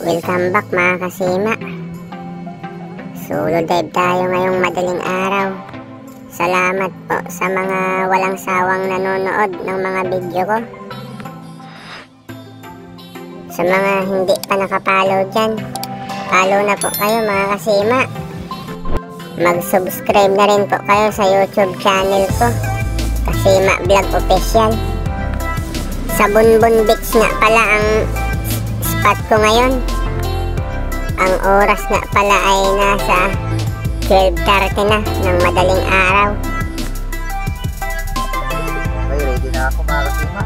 Welcome back mga kasima. Solo dive tayo ngayong madaling araw. Salamat po sa mga walang sawang nanonood ng mga video ko. Sa mga hindi pa nakapollow dyan, follow na po kayo mga kasima. Mag-subscribe na rin po kayo sa YouTube channel ko, Kasima Vlog Official. Sa Bunbun Beach nga pala ang spot ko ngayon. Ang oras nga pala ay nasa 12:30 na ng madaling araw. Okay, ready na ako mga kasima.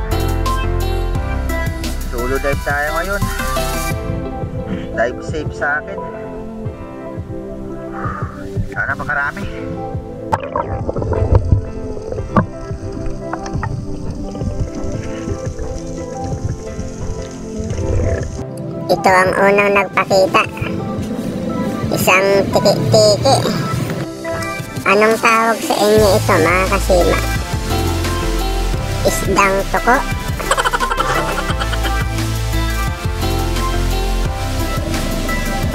Solo dive tayo ngayon. Dive safe sa akin. Sana makarami. Ito ang unang nagpakita. Isang tiki-tiki. Anong tawag sa inyo ito mga kasima? Isdang tuko?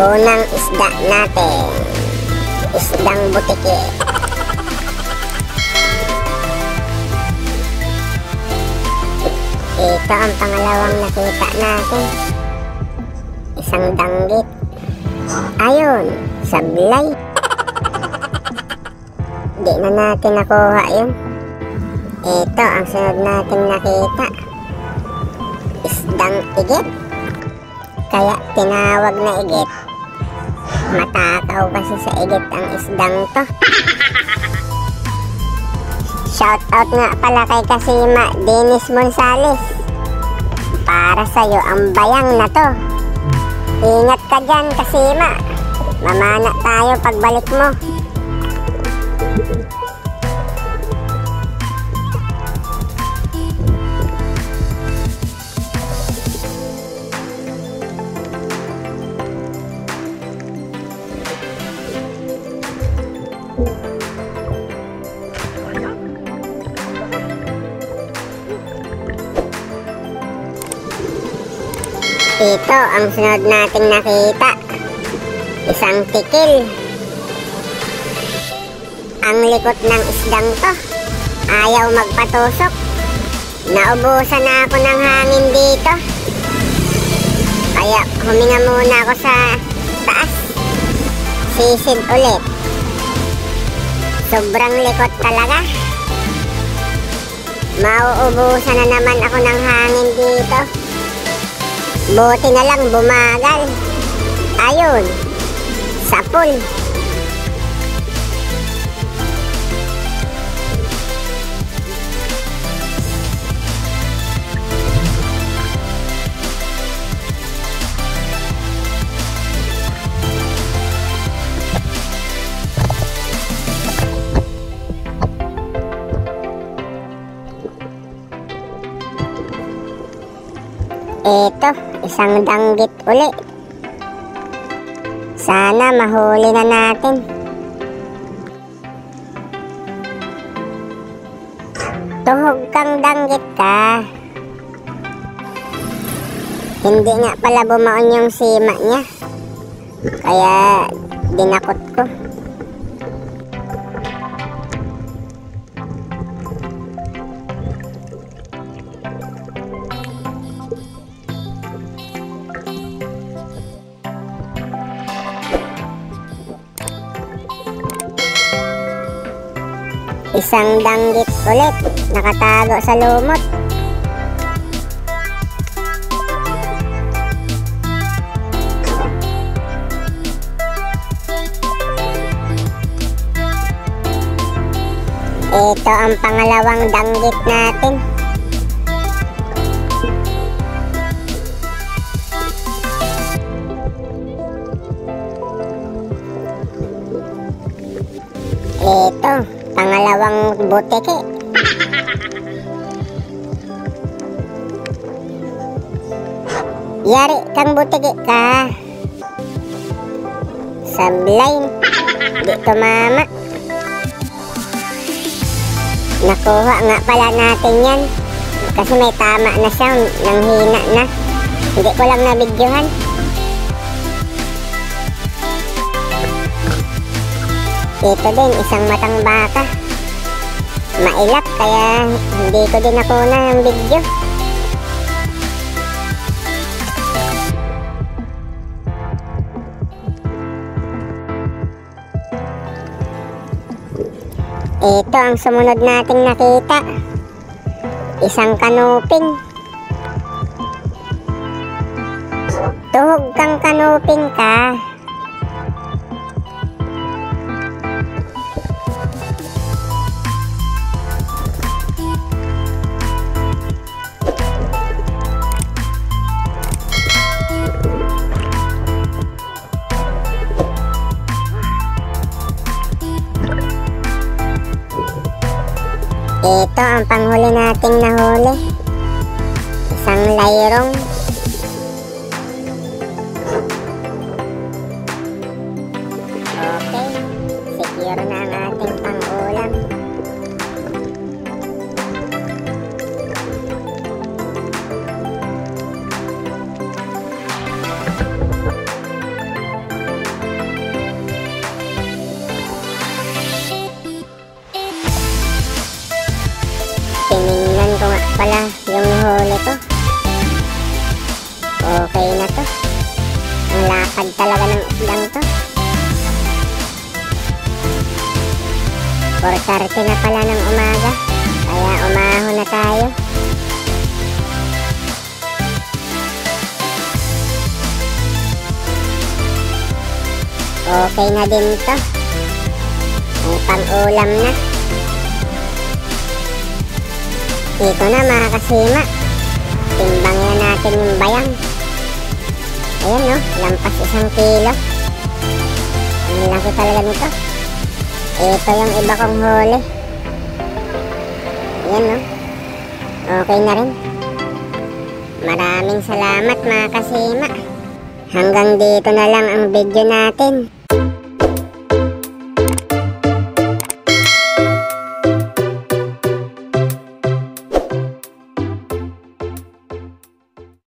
Unang isda natin, isdang butiki. Ito ang pangalawang nakita natin. Isang danggit. Ayun, sablay. Di na natin nakuha yun. Ito ang sunod natin nakita. Isdang igit. Kaya tinawag na igit. Matakaw kasi sa igit ang isdang to. Shout out nga pala kay Kasima Dennis Monsales. Para sa'yo ang bayang na to. Ingat ka dyan, Kasima. Mamana tayo pagbalik mo. Ito ang sunod nating nakita. Isang tikil. Ang likot ng isdang to, ayaw magpatusok. Naubusan na ako ng hangin dito. Kaya huminga muna ako sa taas. Sisid ulit. Sobrang likot talaga. Mauubusan na naman ako ng hangin dito. Buti na lang bumagal. Ayun, sapul. Ito, isang danggit uli. Sana mahuli na natin. Tuhog kang danggit ka. Hindi nga pala bumaon yung sima niya. Kaya dinakot ko. Isang danggit ulit, nakatago sa lumot. Ito ang pangalawang danggit natin. Ito, pangalawang butiki. Yari kang butiki ka. Sablay. Di tumama. Nakuha nga pala natin yan. Kasi may tama na siya. Nanghina na. Hindi ko lang nabidyohan. Ito din, isang matang baka. Mailap, kaya hindi ko din nakuna ng video. Ito ang sumunod nating nakita. Isang kanuping. Tuhog kang kanuping ka. Ito ang panghuli nating nahuli. Isang layrong. Okay, secure na ang ating pang-ulam. Tinignan ko nga pala yung huli ko. Okay na to. Ang lakad talaga ng islang to. 4:30 na pala ng umaga. Kaya umahon na tayo. Okay na din to. May pang-ulam na. Ito na mga kasima. Timbangin natin yung bayang. Ayan no, lampas 1 kilo. Ang laki talaga nito. Ito yung iba kong huli. Ayan no. Okay na rin. Maraming salamat mga kasima. Hanggang dito na lang ang video natin.